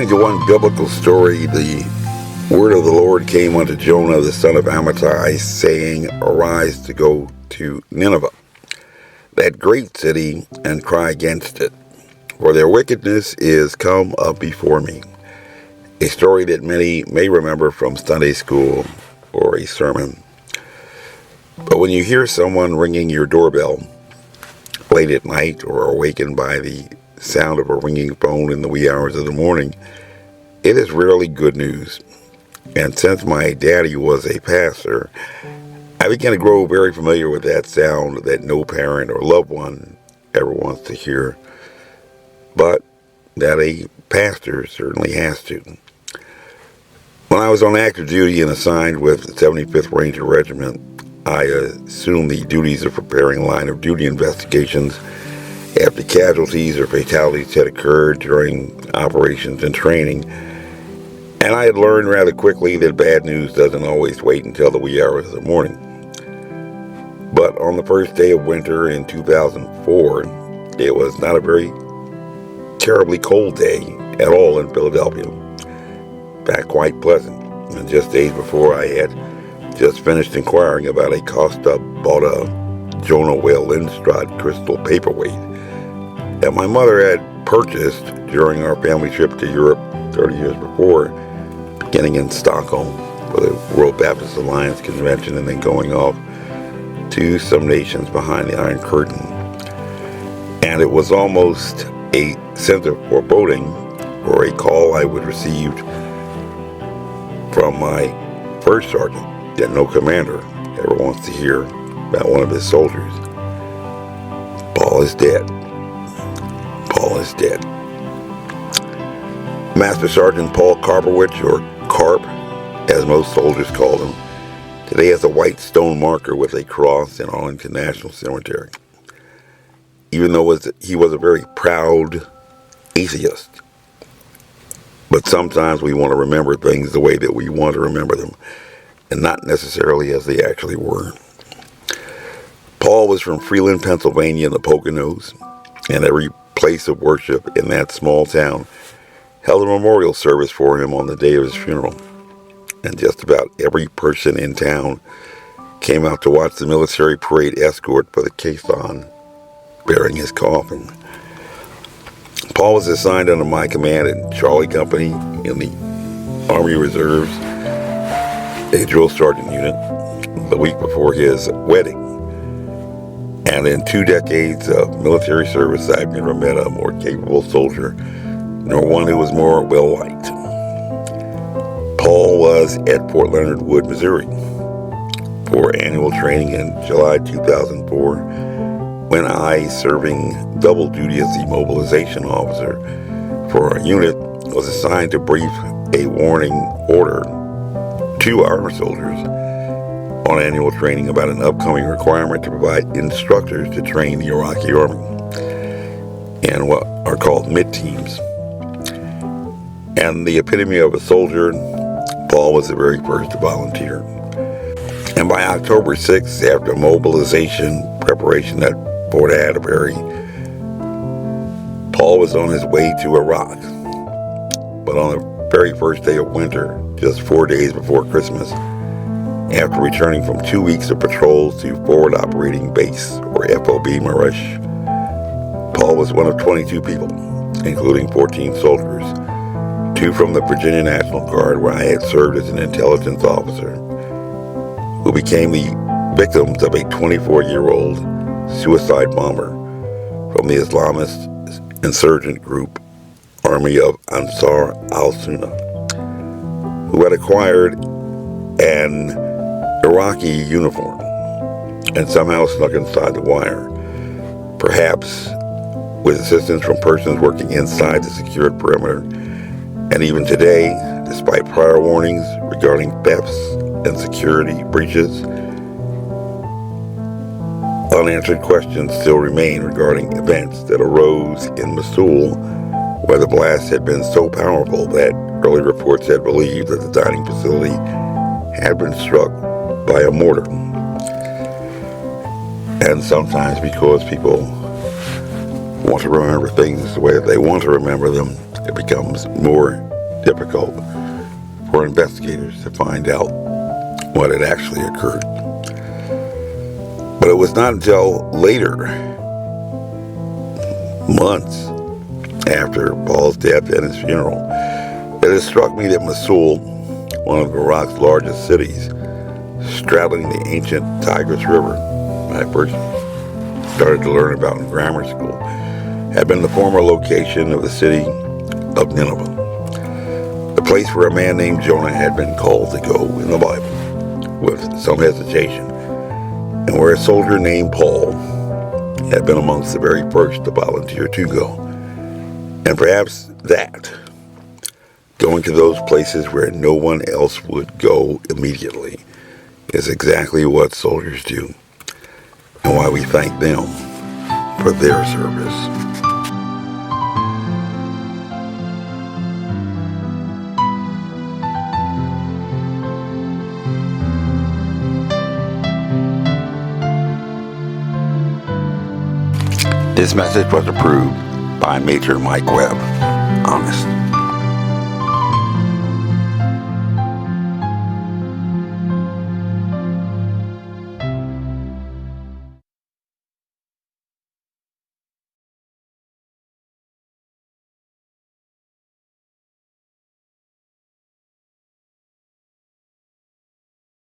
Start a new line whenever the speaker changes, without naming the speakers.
According to one biblical story, the word of the Lord came unto Jonah, the son of Amittai, saying, Arise to go to Nineveh, that great city, and cry against it, for their wickedness is come up before me. A story that many may remember from Sunday school or a sermon. But when you hear someone ringing your doorbell late at night or awakened by the sound of a ringing phone in the wee hours of the morning, it is rarely good news. And since my daddy was a pastor, I began to grow very familiar with that sound that no parent or loved one ever wants to hear, but that a pastor certainly has to. When I was on active duty and assigned with the 75th Ranger Regiment, I assumed the duties of preparing line of duty investigations after casualties or fatalities had occurred during operations and training, and I had learned rather quickly that bad news doesn't always wait until the wee hours of the morning. But on the first day of winter in 2004, it was not a very terribly cold day at all in Philadelphia. In fact, quite pleasant. And just days before, I had just finished inquiring about a Costa bought a Jonah Whale Lindstrad crystal paperweight that my mother had purchased during our family trip to Europe 30 years before, beginning in Stockholm for the World Baptist Alliance Convention and then going off to some nations behind the Iron Curtain. And it was almost a sense of foreboding or a call I would receive from my first sergeant that no commander ever wants to hear about one of his soldiers. Paul is dead. Paul is dead. Master Sergeant Paul Karpowicz, or Carp, as most soldiers called him, today has a white stone marker with a cross in Arlington National Cemetery. Even though he was a very proud atheist. But sometimes we want to remember things the way that we want to remember them, and not necessarily as they actually were. Paul was from Freeland, Pennsylvania in the Poconos, and every place of worship in that small town held a memorial service for him on the day of his funeral. And just about every person in town came out to watch the military parade escort for the caisson bearing his coffin. Paul was assigned under my command in Charlie Company in the Army Reserves, a drill sergeant unit, the week before his wedding. And in 2 decades of military service, I've never met a more capable soldier, nor one who was more well-liked. Paul was at Fort Leonard Wood, Missouri, for annual training in July 2004, when I, serving double duty as the mobilization officer for our unit, was assigned to brief a warning order to our soldiers on annual training about an upcoming requirement to provide instructors to train the Iraqi army and what are called mid-teams. And the epitome of a soldier, Paul was the very first to volunteer. And by October 6th, after mobilization preparation at Fort Atterbury, Paul was on his way to Iraq. But on the very first day of winter, just 4 days before Christmas, after returning from 2 weeks of patrols to Forward Operating Base, or FOB Nineveh, Paul was one of 22 people, including 14 soldiers, 2 from the Virginia National Guard, where I had served as an intelligence officer, who became the victims of a 24-year-old suicide bomber from the Islamist insurgent group Army of Ansar al-Sunnah, who had acquired an Iraqi uniform and somehow snuck inside the wire, perhaps with assistance from persons working inside the secured perimeter. And even today, despite prior warnings regarding thefts and security breaches, unanswered questions still remain regarding events that arose in Mosul, where the blast had been so powerful that early reports had believed that the dining facility had been struck by a mortar. And sometimes, because people want to remember things the way that they want to remember them, it becomes more difficult for investigators to find out what had actually occurred. But it was not until later, months after Paul's death and his funeral, that it struck me that Mosul, one of Iraq's largest cities, straddling the ancient Tigris River, I first started to learn about in grammar school, had been the former location of the city of Nineveh, the place where a man named Jonah had been called to go in the Bible, with some hesitation, and where a soldier named Paul had been amongst the very first to volunteer to go. And perhaps that, going to those places where no one else would go immediately, is exactly what soldiers do, and why we thank them for their service. This message was approved by Major Mike Webb. Honest.